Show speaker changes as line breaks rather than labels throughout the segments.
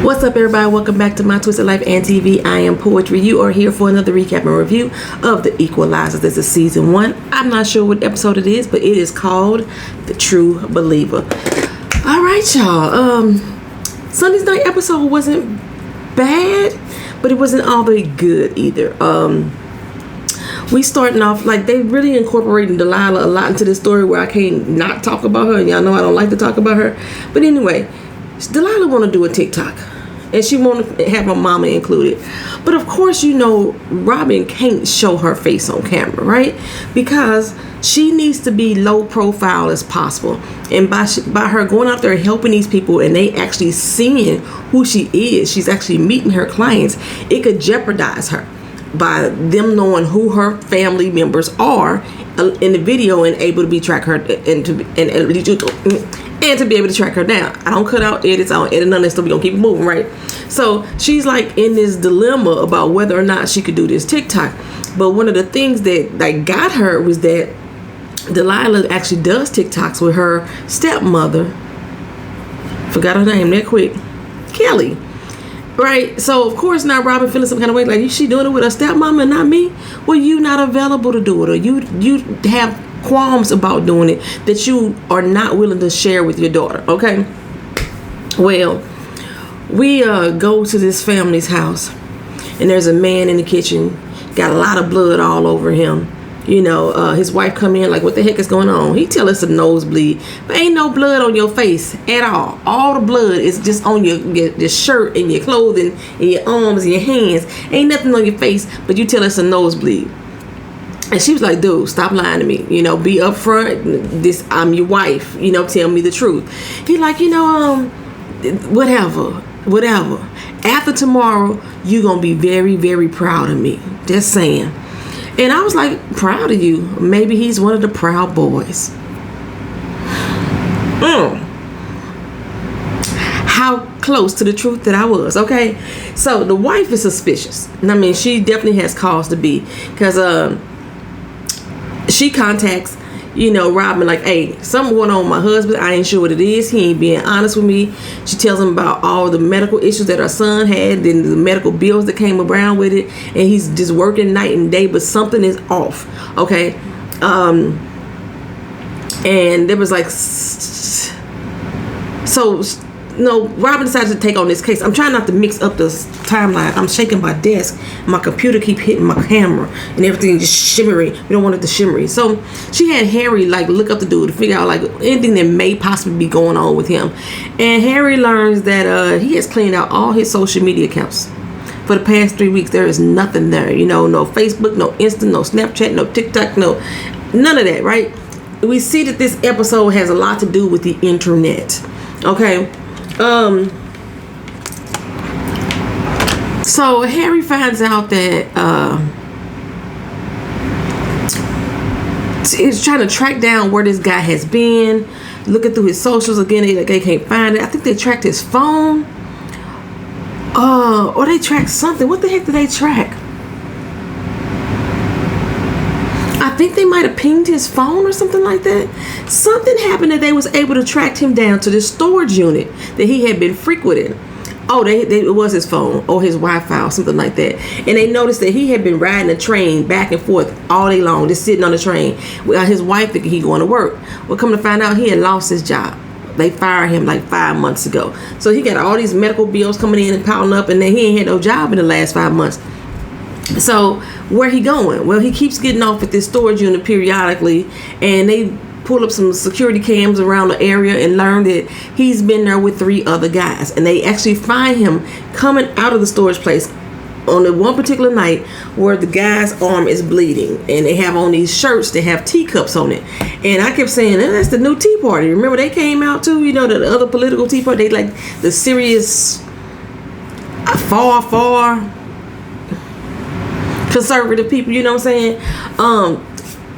What's up, everybody? Welcome back to My Twisted Life and TV. I am Poetry. You are here for another recap and review of the Equalizer. This is season 1. I'm not sure what episode it is, but it is called The True Believer. All right, y'all. Sunday's night episode wasn't bad, but it wasn't all very good either. We starting off like they really incorporating Delilah a lot into this story where I can't not talk about her, and y'all know I don't like to talk about her. But anyway, Delilah want to do a TikTok, and she want to have her mama included. But of course, you know, Robin can't show her face on camera, right? Because she needs to be low profile as possible. And by her going out there helping these people and they actually seeing who she is, she's actually meeting her clients, it could jeopardize her by them knowing who her family members are in the video and able to be track her and to be able to track her down. I don't cut out edits, I don't edit none of that stuff. We gonna keep it moving, right? So she's like in this dilemma about whether or not she could do this TikTok. But one of the things that got her was that Delilah actually does TikToks with her stepmother. Forgot her name that quick. Kelly. Right, so of course now Robin feeling some kind of way, like she doing it with her stepmama and not me. Well, you not available to do it, or you have qualms about doing it that you are not willing to share with your daughter. Okay, well, we go to this family's house, and there's a man in the kitchen, got a lot of blood all over him. You know, his wife come in like, what the heck is going on? He tell us a nosebleed, but ain't no blood on your face at all. All the blood is just on your shirt and your clothing and your arms and your hands. Ain't nothing on your face, but you tell us a nosebleed. And she was like, dude, stop lying to me. You know, be upfront. I'm your wife. You know, tell me the truth. He like, you know, whatever. After tomorrow, you gonna be very, very proud of me. Just saying. And I was like, proud of you. Maybe he's one of the proud boys. How close to the truth that I was, okay? So the wife is suspicious. I mean, she definitely has cause to be. Because she contacts, you know, Robin like, hey, something going on with my husband. I ain't sure what it is. He ain't being honest with me. She tells him about all the medical issues that her son had, then the medical bills that came around with it, and he's just working night and day, but something is off. Okay. And there was like, so no, Robin decided to take on this case. I'm trying not to mix up the timeline. I'm shaking my desk. My computer keep hitting my camera and everything just shimmering. We don't want it to shimmery. So she had Harry like look up the dude to figure out like anything that may possibly be going on with him. And Harry learns that he has cleaned out all his social media accounts. For the past 3 weeks, there is nothing there. You know, no Facebook, no Insta, no Snapchat, no TikTok, none of that, right? We see that this episode has a lot to do with the internet. Okay. So Harry finds out that he's trying to track down where this guy has been, looking through his socials again. They can't find it. I think they tracked his phone, or they tracked something. What the heck did they track? I think they might have pinged his phone or something like that. Something happened that they was able to track him down to the storage unit that he had been frequenting. Oh, it was his phone or his Wi-Fi or something like that. And they noticed that he had been riding a train back and forth all day long, just sitting on the train. His wife thinking he going to work. Well, come to find out, he had lost his job. They fired him like 5 months ago. So he got all these medical bills coming in and piling up, and then he ain't had no job in the last 5 months. So where he going? Well, he keeps getting off at this storage unit periodically, and they pull up some security cams around the area and learn that he's been there with 3 other guys. And they actually find him coming out of the storage place on the one particular night where the guy's arm is bleeding, and they have on these shirts that have teacups on it. And I kept saying, that's the new Tea Party. Remember they came out too, you know, the other political Tea Party. They like the serious, far conservative people, you know what I'm saying?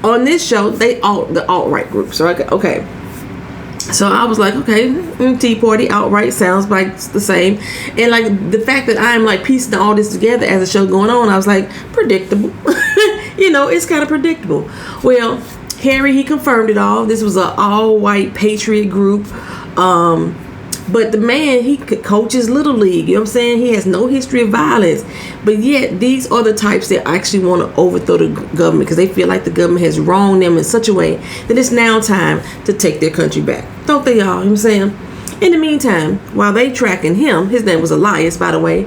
On this show, the alt-right groups, right? Okay. So I was like, okay, Tea Party, outright sounds like the same. And like the fact that I'm like piecing all this together as a show going on, I was like, predictable. You know, it's kind of predictable. Well, Harry, he confirmed it all. This was an all-white Patriot group. But the man, he coaches Little League. You know what I'm saying? He has no history of violence. But yet, these are the types that actually want to overthrow the government because they feel like the government has wronged them in such a way that it's now time to take their country back. Don't they all? You know what I'm saying? In the meantime, while they tracking him, his name was Elias, by the way,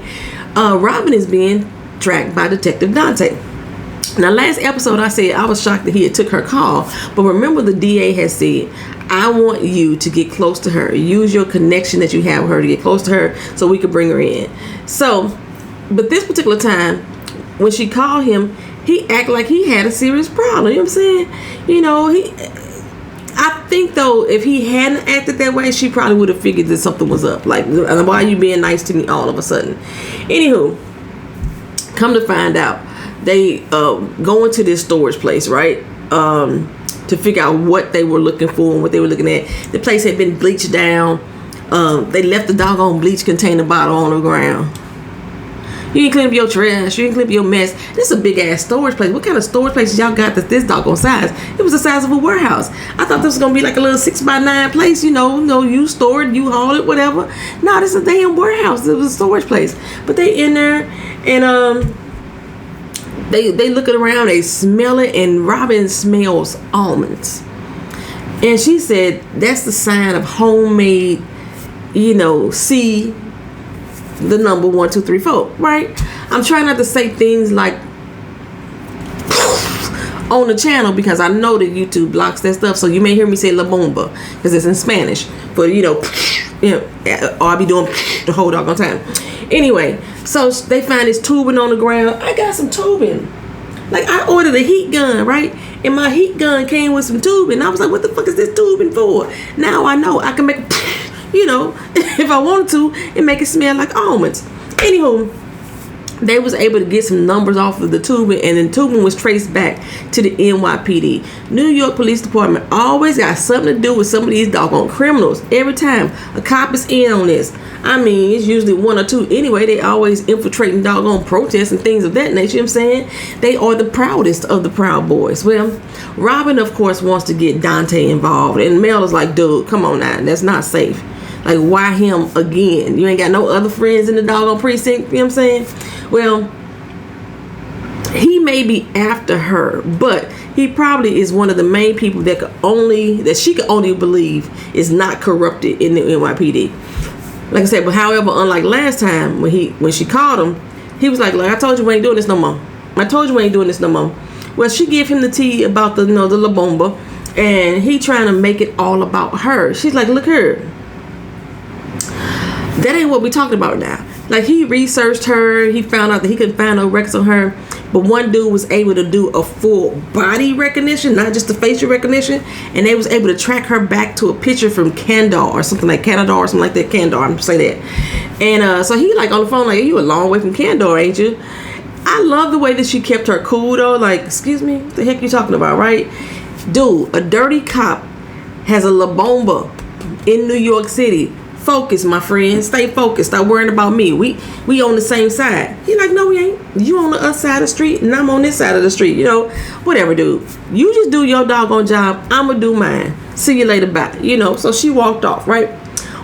Robin is being tracked by Detective Dante. Now, last episode I said I was shocked that he had took her call, but remember the DA has said, I want you to get close to her. Use your connection that you have with her to get close to her so we could bring her in. So, but this particular time, when she called him, he acted like he had a serious problem. You know what I'm saying? You know, I think, though, if he hadn't acted that way, she probably would have figured that something was up. Like, why are you being nice to me all of a sudden? Anywho, come to find out, they go into this storage place, right? To figure out what they were looking for and what they were looking at. The place had been bleached down. They left the doggone bleach container bottle on the ground. You didn't clean up your trash. You didn't clean up your mess. This is a big ass storage place. What kind of storage place y'all got that's this doggone size? It was the size of a warehouse. I thought this was gonna be like a little 6x9 place. You know, you store it, you haul it, whatever. No, this is a damn warehouse. It was a storage place. But they in there and They looking around, they smell it, and Robin smells almonds. And she said, that's the sign of homemade, see the number 1, 2, 3, 4, right? I'm trying not to say things like on the channel because I know that YouTube blocks that stuff. So you may hear me say La Bomba because it's in Spanish. But, or I'll be doing the whole doggone time. Anyway, so they find this tubing on the ground. I got some tubing. Like, I ordered a heat gun, right? And my heat gun came with some tubing. I was like, what the fuck is this tubing for? Now I know I can make, if I wanted to, and make it smell like almonds. Anywho, they was able to get some numbers off of the tubing, and the tubing was traced back to the NYPD. New York Police Department always got something to do with some of these doggone criminals. Every time a cop is in on this, I mean, it's usually 1 or 2. Anyway, they always infiltrating doggone protests and things of that nature. You know what I'm saying? They are the proudest of the Proud Boys. Well, Robin, of course, wants to get Dante involved. And Mel is like, dude, come on now. That's not safe. Like, why him again? You ain't got no other friends in the doggone precinct. You know what I'm saying? Well, he may be after her, but he probably is one of the main people that she could only believe is not corrupted in the NYPD. Like I said, but however, unlike last time when she called him, he was like, I told you we ain't doing this no more. I told you we ain't doing this no more. Well, she gave him the tea about the La Bomba, and he trying to make it all about her. She's like, look here, that ain't what we talking about now. Like, he researched her. He found out that he couldn't find no records on her. But one dude was able to do a full body recognition, not just the facial recognition. And they was able to track her back to a picture from Canada or something like that. I'm saying that. And so he like on the phone like, you a long way from Canada, ain't you? I love the way that she kept her cool though. Like, excuse me, what the heck you talking about, right? Dude, a dirty cop has a La Bomba in New York City. Focus, my friend. Stay focused. Stop worrying about me. We on the same side. He like, no, we ain't. You on the other side of the street, and I'm on this side of the street. Whatever, dude. You just do your doggone job. I'ma do mine. See you later, bye. So she walked off, right?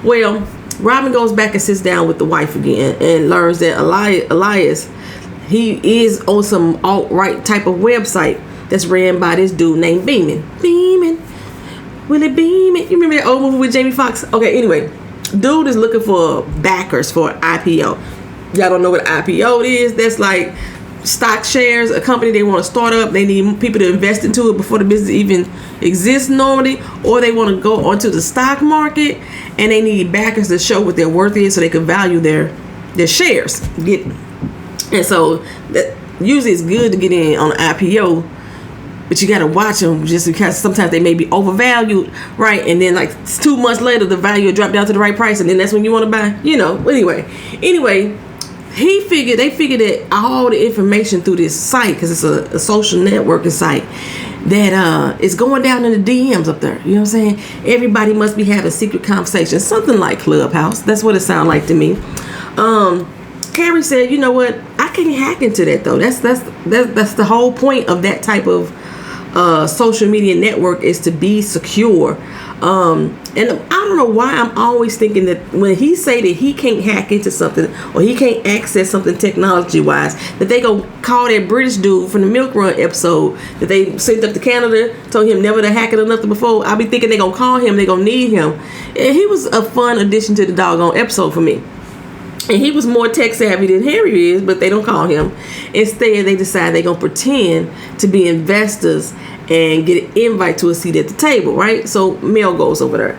Well, Robin goes back and sits down with the wife again and learns that Elias, he is on some alt-right type of website that's ran by this dude named Beeman. Will it Beeman? You remember that old movie with Jamie Foxx? Okay, anyway. Dude is looking for backers for an IPO. Y'all don't know what IPO is? That's like stock shares, a company they want to start up. They need people to invest into it before the business even exists normally, or they want to go onto the stock market and they need backers to show what their worth is so they can value their shares. And so that usually it's good to get in on an IPO, but you got to watch them just because sometimes they may be overvalued, right? And then like 2 months later, the value will drop down to the right price, and then that's when you want to buy. Anyway, they figured that all the information through this site, because it's a social networking site, that it's going down in the DMs up there. You know what I'm saying? Everybody must be having secret conversations, something like Clubhouse. That's what it sounds like to me. Carrie said, you know what? I can't hack into that though. That's the whole point of that type of social media network, is to be secure. And I don't know why I'm always thinking that when he say that he can't hack into something or he can't access something technology-wise, that they go call that British dude from the Milk Run episode that they sent up to Canada, told him never to hack it or nothing before. I be thinking they gonna call him, they gonna need him. And he was a fun addition to the doggone episode for me. And he was more tech savvy than Harry is, but they don't call him. Instead, they decide they're gonna pretend to be investors and get an invite to a seat at the table, right? So Mel goes over there.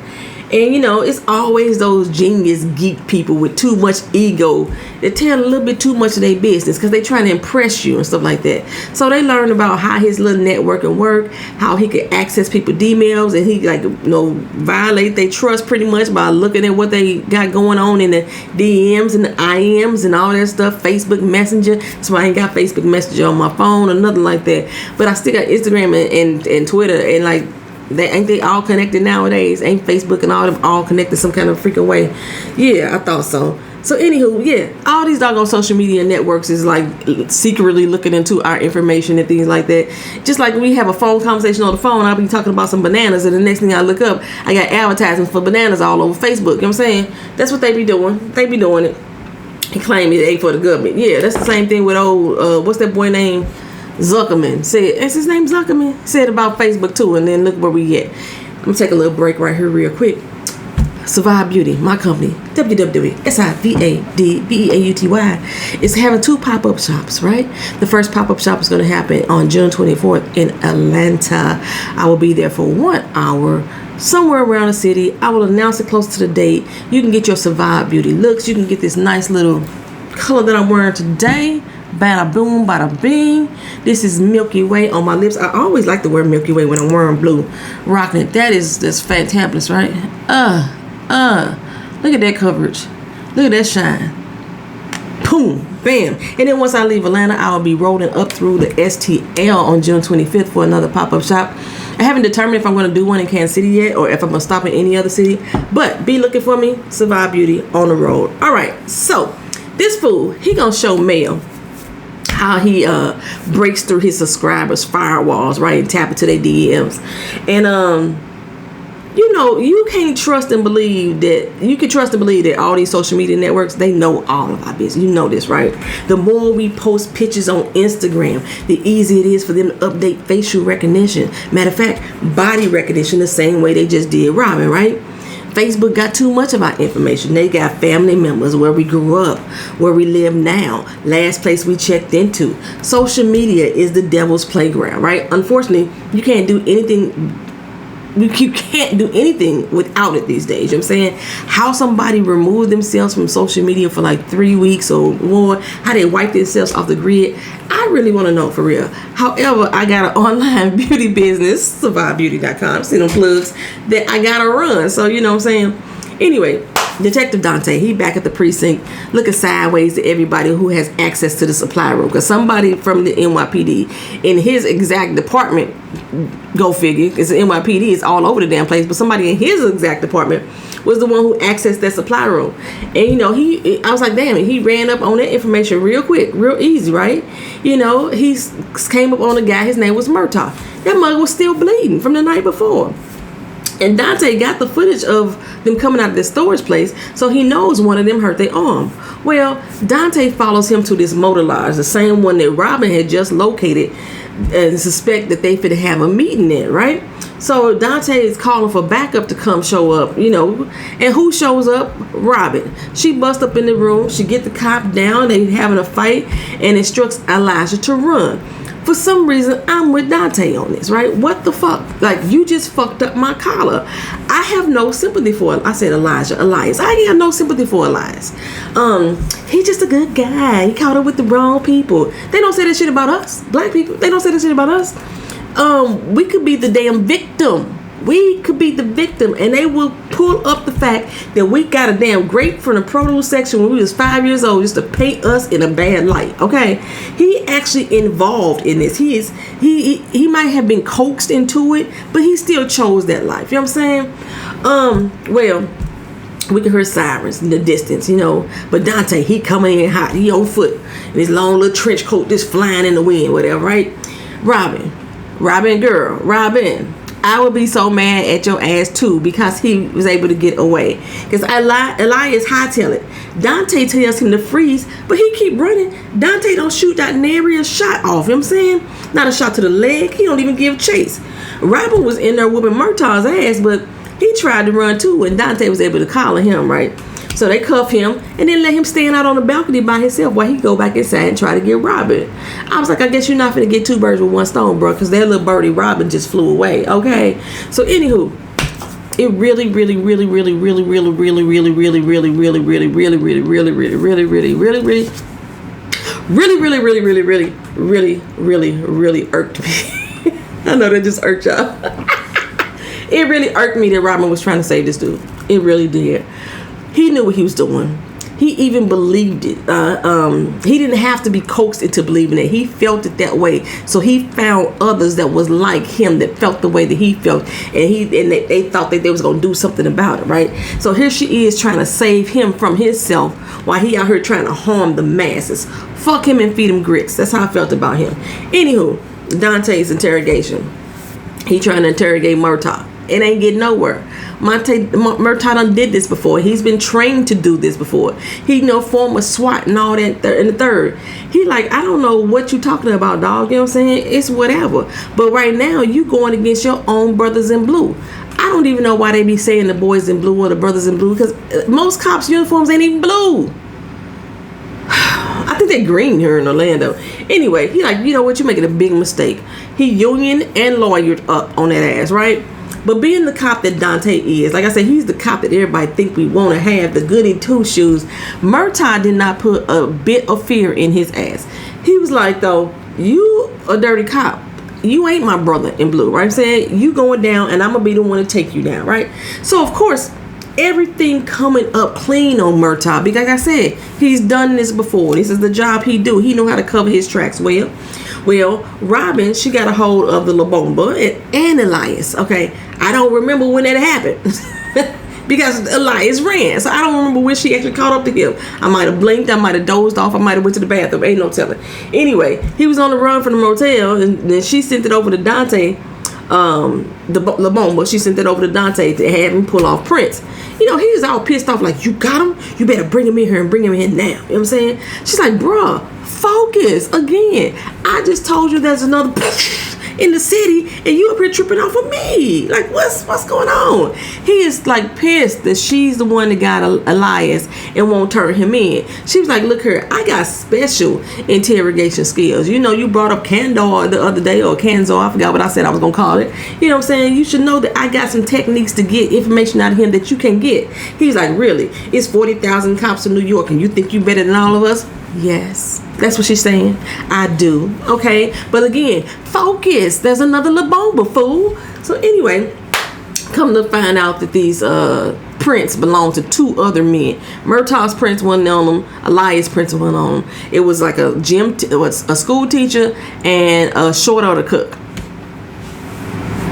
And, you know, it's always those genius geek people with too much ego that tell a little bit too much of their business because they trying to impress you and stuff like that. So they learn about how his little networking work, how he could access people's emails, and he, like, you know, violate their trust pretty much by looking at what they got going on in the DMs and the IMs and all that stuff, Facebook Messenger. So I ain't got Facebook Messenger on my phone or nothing like that. But I still got Instagram and Twitter, and, like, they all connected nowadays? Ain't Facebook and all them all connected some kind of freaking way? Yeah, I thought so. So anywho, yeah, all these doggone social media networks is like secretly looking into our information and things like that. Just like we have a phone conversation on the phone, I'll be talking about some bananas, and the next thing I look up, I got advertisements for bananas all over Facebook. You know what I'm saying? That's what they be doing. They be doing it. He claimed it ain't for the government. Yeah, that's the same thing with old what's that boy name? Zuckerman said, is his name Zuckerman? Said about Facebook too, and then look where we at. I'm gonna take a little break right here real quick. Survive Beauty, my company, www.SIVADBEAUTY, is having 2 pop-up shops, right? The first pop-up shop is going to happen on June 24th in Atlanta. I will be there for 1 hour somewhere around the city. I will announce it close to the date. You can get your Survive Beauty looks. You can get this nice little color that I'm wearing today. Bada boom, bada bing. This is Milky Way on my lips. I always like to wear Milky Way when I'm wearing blue. Rocking it. That's fantabulous, right? Look at that coverage. Look at that shine. Boom, bam. And then once I leave Atlanta, I will be rolling up through the STL on June 25th for another pop-up shop. I haven't determined if I'm going to do one in Kansas City yet or if I'm going to stop in any other city. But be looking for me. Survive Beauty on the road. All right, so this fool, he going to show Mel how he breaks through his subscribers' firewalls, right, and tap into their DMs. And you know, you can trust and believe that all these social media networks, they know all of our business. You know this, right? The more we post pictures on Instagram, the easier it is for them to update facial recognition. Matter of fact, body recognition, the same way they just did Robin, right? Facebook got too much of our information. They got family members, where we grew up, where we live now, last place we checked into. Social media is the devil's playground, right? Unfortunately, you can't do anything without it these days. You know what I'm saying? How somebody removed themselves from social media for like 3 weeks or more, how they wipe themselves off the grid, I really want to know for real. However, I got an online beauty business, survivebeauty.com, see them plugs, that I gotta run. So, you know what I'm saying? Anyway, Detective Dante, he back at the precinct looking sideways to everybody who has access to the supply room, because somebody from the NYPD in his exact department, go figure, because the NYPD is all over the damn place, but somebody in his exact department was the one who accessed that supply room. And you know, I was like, damn it, he ran up on that information real quick, real easy, right? You know, he came up on a guy, his name was Murtaugh. That mug was still bleeding from the night before. And Dante got the footage of them coming out of this storage place, so he knows one of them hurt their arm. Well, Dante follows him to this motor lodge, the same one that Robin had just located, and suspect that they finna have a meeting there, right? So Dante is calling for backup to come show up, you know. And who shows up? Robin. She busts up in the room. She get the cop down. They having a fight, and instructs Elijah to run. For some reason, I'm with Dante on this, right? What the fuck? Like, you just fucked up my collar. I have no sympathy for I said Elias. I have no sympathy for Elias. He's just a good guy. He caught up with the wrong people. They don't say that shit about us. Black people, they don't say that shit about us. We could be the damn victim. We could be the victim, and they will pull up the fact that we got a damn grape from the produce section when we was 5 years old just to paint us in a bad light. Okay, he actually involved in this. He might have been coaxed into it, but he still chose that life. You know what I'm saying? Well, we can hear sirens in the distance, you know. But Dante, he coming in hot. He on foot in his long little trench coat, just flying in the wind, whatever, right? Robin, girl, Robin. I would be so mad at your ass too because he was able to get away. Because Elias hightailing it. Dante tells him to freeze, but he keep running. Dante don't shoot that nary a shot off. You know what I'm saying? Not a shot to the leg. He don't even give chase. Robin was in there whooping Murtaugh's ass, but he tried to run too, and Dante was able to collar him, right? So they cuff him and then let him stand out on the balcony by himself while he go back inside and try to get Robin. I was like, I guess you're not finna get two birds with one stone, bro, because that little birdie Robin just flew away. Okay. So anywho, it really irked me. I know that just irked y'all. It really irked me that Robin was trying to save this dude. It really did. He knew what he was doing. He even believed it. He didn't have to be coaxed into believing it. He felt it that way. So he found others that was like him that felt the way that he felt, and they thought that they was gonna do something about it, right? So here she is trying to save him from himself while he out here trying to harm the masses. Fuck him and feed him grits. That's how I felt about him. Anywho, Dante's interrogation. He trying to interrogate Murtaugh. It ain't getting nowhere. Murtaugh done did this before. He's been trained to do this before. He former SWAT and all that in the third. He like, I don't know what you talking about, dog. You know what I'm saying? It's whatever. But right now, you going against your own brothers in blue. I don't even know why they be saying the boys in blue or the brothers in blue, because most cops' uniforms ain't even blue. I think they're green here in Orlando. Anyway, he like, you know what? You're making a big mistake. He union and lawyered up on that ass, right? But being the cop that Dante is, like I said, he's the cop that everybody think we want to have, the goody two shoes. Murtaugh did not put a bit of fear in his ass. He was like, though, you a dirty cop. You ain't my brother in blue, right? I'm saying you going down and I'm going to be the one to take you down, right? So, of course, everything coming up clean on Murtaugh, because like I said, he's done this before. This is the job he do. He know how to cover his tracks well. Well, Robin, she got a hold of the La Bomba and Elias. Okay, I don't remember when that happened because Elias ran, so I don't remember when she actually caught up to him. I might have blinked, I might have dozed off, I might have went to the bathroom. Ain't no telling. Anyway, he was on the run from the motel, and then she sent it over to Dante. The La Bomba, she sent it over to Dante to have him pull off Prince. You know, he was all pissed off, like, you got him? You better bring him in here and bring him in now. You know what I'm saying? She's like, bruh, focus again. I just told you there's another in the city and you up here tripping off of me. Like, what's going on? He is like pissed that she's the one that got Elias and won't turn him in. She was like, look here, I got special interrogation skills. You know, you brought up Candor the other day, or Canzor, I forgot what I said I was gonna call it. You know what I'm saying? You should know that I got some techniques to get information out of him that you can get. He's like, really? It's 40,000 cops in New York and you think you better than all of us? Yes, that's what she's saying. I do. Okay, but again, focus. There's another La Bomba, fool. So anyway, come to find out that these prints belong to two other men. Murtaugh's prints wasn't on them. Elias' prints wasn't on them. It was like a a school teacher and a short order cook.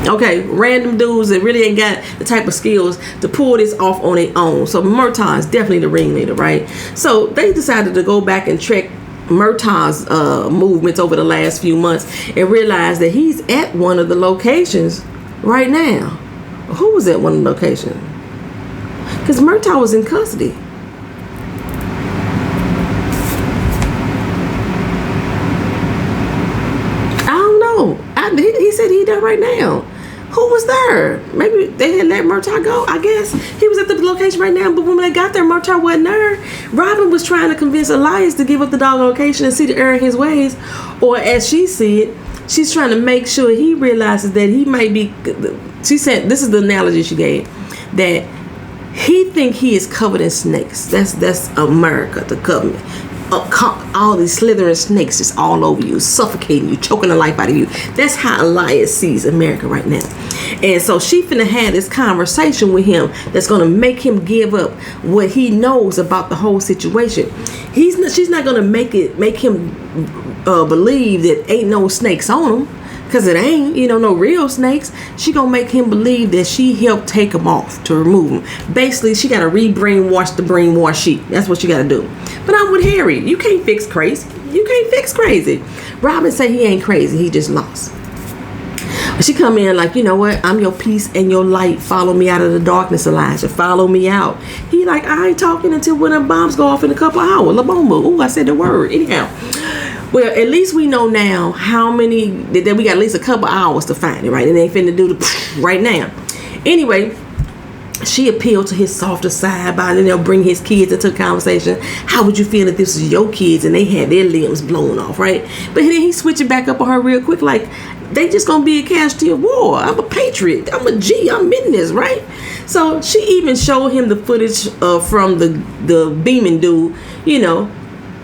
Okay, random dudes that really ain't got the type of skills to pull this off on their own. So Murtaugh is definitely the ringleader, right? So they decided to go back and check Murtaugh's movements over the last few months and realize that he's at one of the locations right now. Who was at one of the locations? Because Murtaugh was in custody. I don't know. He said he there right now. Who was there? Maybe they had let Murtaugh go, I guess. He was at the location right now, but when they got there, Murtaugh wasn't there. Robin was trying to convince Elias to give up the dog location and see the error in his ways. Or as she said, she's trying to make sure he realizes that he might be, she said, this is the analogy she gave, that he think he is covered in snakes. That's America, the government. All these slithering snakes just all over you, suffocating you, choking the life out of you. That's how Elias sees America right now. And so she finna have this conversation with him that's gonna make him give up what he knows about the whole situation. She's not gonna make him believe that ain't no snakes on him, because it ain't, no real snakes. She gonna make him believe that she helped take him off to remove him. Basically, she gotta re-brainwash the brainwash sheet. That's what she gotta do. But I'm with Harry. You can't fix crazy. You can't fix crazy. Robin say he ain't crazy. He just lost. She come in like, you know what? I'm your peace and your light. Follow me out of the darkness, Elijah. Follow me out. He like, I ain't talking until when the bombs go off in a couple of hours. La bomba. Ooh, I said the word. Anyhow. Well, at least we know now how many, that we got at least a couple hours to find it, right? And they ain't finna do the right now. Anyway, she appealed to his softer side by, you know, bring his kids into the conversation. How would you feel if this was your kids and they had their limbs blown off, right? But then he switched it back up on her real quick, like, they just gonna be a casualty of war. I'm a patriot. I'm a G. I'm in this, right? So she even showed him the footage from the beaming dude, you know,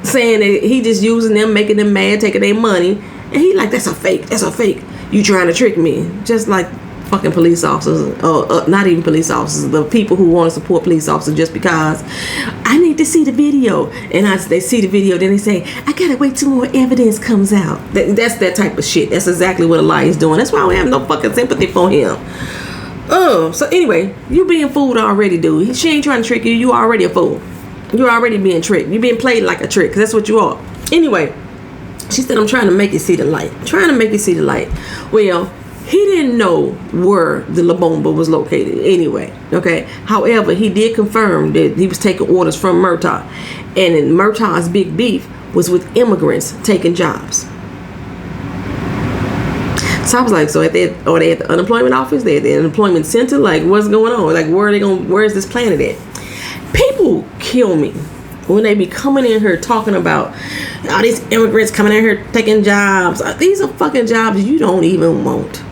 saying that he just using them, making them mad, taking their money. And he like, that's a fake. That's a fake. You trying to trick me. Just like fucking police officers, not even police officers, the people who want to support police officers just because. I need to see the video. And they see the video, then they say, I gotta wait till more evidence comes out. That's that type of shit. That's exactly what Elias doing. That's why I don't have no fucking sympathy for him. So anyway, you being fooled already, dude. She ain't trying to trick you. You already a fool. You're already being tricked. You're being played like a trick, because that's what you are. Anyway, she said, I'm trying to make you see the light. Trying to make you see the light. Well, he didn't know where the La Bomba was located anyway, okay? However, he did confirm that he was taking orders from Murtaugh. And in Murtaugh's big beef was with immigrants taking jobs. So I was like, so are they at the unemployment office? They at the unemployment center? Like, what's going on? Like, where is this planet at? People kill me when they be coming in here talking about all these immigrants coming in here taking jobs. These are fucking jobs you don't even want.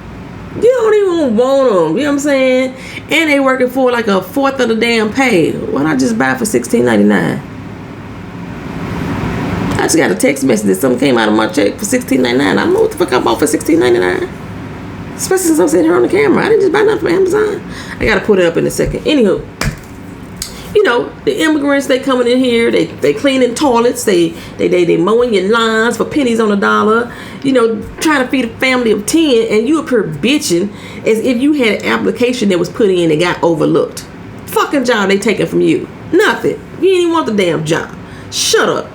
You don't even want them. You know what I'm saying? And they working for like a fourth of the damn pay. Why not just buy for $16.99? I just got a text message that something came out of my check for $16.99. I don't know what the fuck I bought for $16.99. Especially since I'm sitting here on the camera. I didn't just buy nothing from Amazon. I gotta put it up in a second. Anywho, you know, the immigrants, they coming in here, they cleaning toilets, they mowing your lawns for pennies on the dollar, you know, trying to feed a family of 10, and you up here bitching as if you had an application that was put in and got overlooked. Fucking job they taking from you. Nothing. You didn't even want the damn job. Shut up.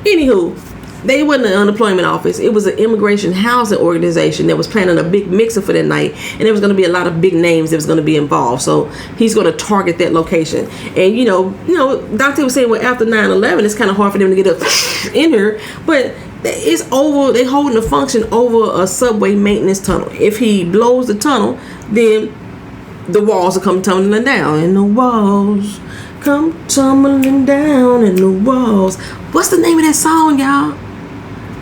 Anywho, they wasn't an unemployment office. It was an immigration housing organization that was planning a big mixer for that night, and there was going to be a lot of big names that was going to be involved. So he's going to target that location. And you know, Dante was saying, well, after 9/11, it's kind of hard for them to get up in here, but it's over. They holding a function over a subway maintenance tunnel. If he blows the tunnel, then the walls will come tumbling down, and the walls come tumbling down, and the walls. What's the name of that song, y'all?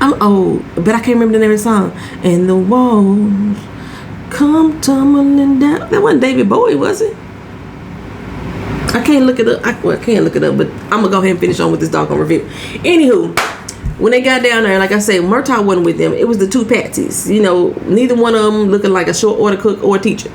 I'm old, but I can't remember the name of the song. And the walls come tumbling down. That wasn't David Bowie, was it? I can't look it up. I can't look it up, but I'm going to go ahead and finish on with this doggone review. Anywho, when they got down there, like I said, Murtaugh wasn't with them. It was the two patsies. You know, neither one of them looking like a short order cook or a teacher.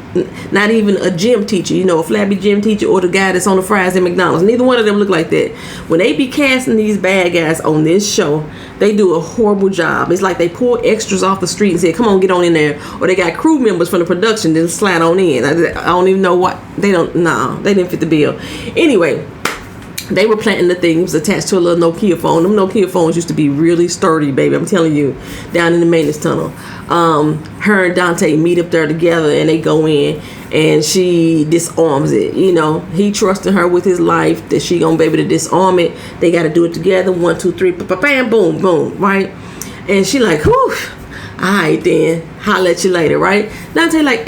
Not even a gym teacher, you know, a flabby gym teacher or the guy that's on the fries at McDonald's. Neither one of them look like that. When they be casting these bad guys on this show, they do a horrible job. It's like they pull extras off the street and say, come on, get on in there. Or they got crew members from the production that slide on in. I don't even know what. They didn't fit the bill. Anyway, they were planting the thing. It was attached to a little Nokia phone. Them Nokia phones used to be really sturdy, baby. I'm telling you, down in the maintenance tunnel. Her and Dante meet up there together, and they go in, and she disarms it. You know, he trusting her with his life that she gonna be able to disarm it. They got to do it together. 1, 2, 3, bam, boom, boom, right? And she like, whew, all right then, holla at you later, right? Dante like,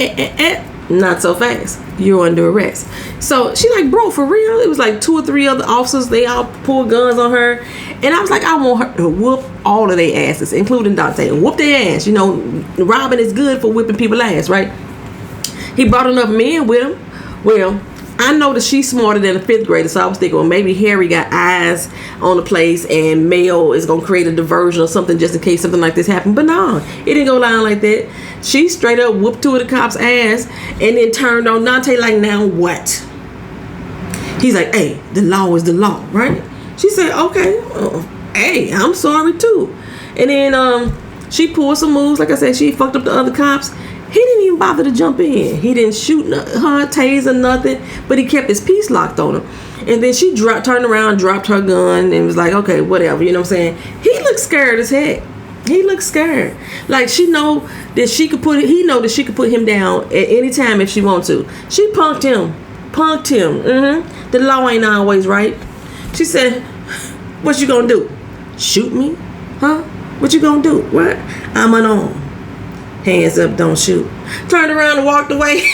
not so fast. You're under arrest. So she like, bro, for real? It was like 2 or 3 other officers. They all pulled guns on her. And I was like, I want her to whoop all of their asses, including Dante. Whoop their ass. You know, robbing is good for whipping people's ass, right? He brought enough men with him. Well, I know that she's smarter than a 5th grader, so I was thinking, well, maybe Harry got eyes on the place and Mel is going to create a diversion or something just in case something like this happened. But no, it didn't go down like that. She straight up whooped 2 of the cops' ass and then turned on Dante like, now what? He's like, hey, the law is the law, right? She said, okay, hey, I'm sorry too. And then she pulled some moves. Like I said, she fucked up the other cops. He didn't even bother to jump in. He didn't shoot her, taser, nothing. But he kept his piece locked on her. And then she turned around, dropped her gun, and was like, okay, whatever. You know what I'm saying? He looked scared as heck. He looked scared. Like she know that she could put it. He know that she could put him down at any time if she want to. She punked him. The law ain't always right. She said, "What you gonna do? Shoot me? Huh? What you gonna do? What? I'm unarmed. Hands up, don't shoot." Turned around and walked away.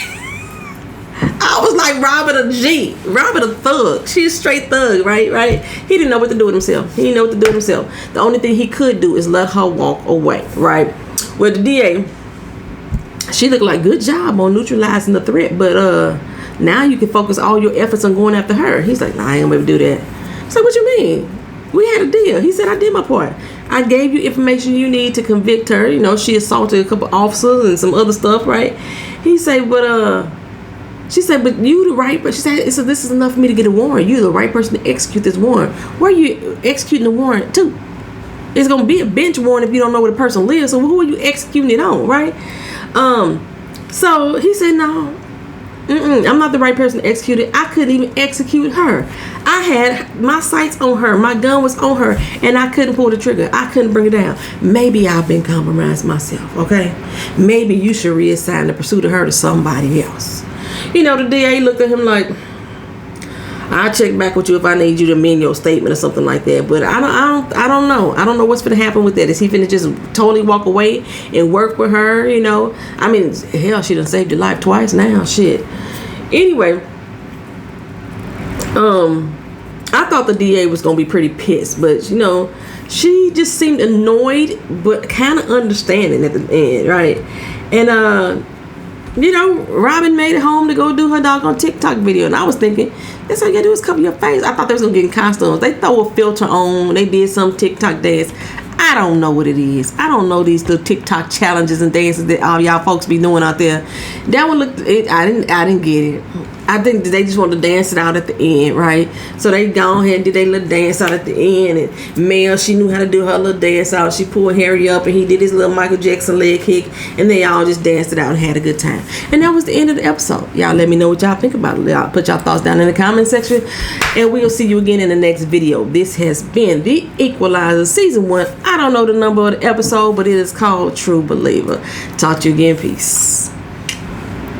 I was like Robert a G. Robert a thug. She's a straight thug, right? He didn't know what to do with himself. The only thing he could do is let her walk away, right? Well, the DA, she looked like good job on neutralizing the threat, but now you can focus all your efforts on going after her. He's like, nah, I ain't gonna be able to do that. So what you mean? We had a deal. He said, I did my part. I gave you information you need to convict her. You know, she assaulted a couple officers and some other stuff, right? He said, but she said, but you the right person. She said, so this is enough for me to get a warrant. You're the right person to execute this warrant. Where are you executing the warrant to? It's going to be a bench warrant if you don't know where the person lives. So who are you executing it on, right? So he said, no, I'm not the right person to execute it. I couldn't even execute her. I had my sights on her. My gun was on her, and I couldn't pull the trigger. I couldn't bring it down. Maybe I've been compromised myself, okay? Maybe you should reassign the pursuit of her to somebody else. You know, the DA looked at him like, I'll check back with you if I need you to amend your statement or something like that. But I don't know. I don't know what's going to happen with that. Is he finna just totally walk away and work with her? You know, I mean, hell, she done saved your life twice now. Shit. Anyway, I thought the DA was going to be pretty pissed, but you know, she just seemed annoyed, but kind of understanding at the end, right? And you know, Robin made it home to go do her doggone TikTok video. And I was thinking, that's all you gotta do is cover your face. I thought they was gonna get in costumes. They throw a filter on. They did some TikTok dance. I don't know what it is. I don't know these little TikTok challenges and dances that all y'all folks be doing out there. That one looked, I didn't get it. I think they just wanted to dance it out at the end, right? So they gone ahead and did their little dance out at the end. And Mel, she knew how to do her little dance out. She pulled Harry up and he did his little Michael Jackson leg kick. And they all just danced it out and had a good time. And that was the end of the episode. Y'all let me know what y'all think about it. Y'all put y'all thoughts down in the comment section. And we'll see you again in the next video. This has been The Equalizer Season 1. I don't know the number of the episode, but it is called True Believer. Talk to you again. Peace.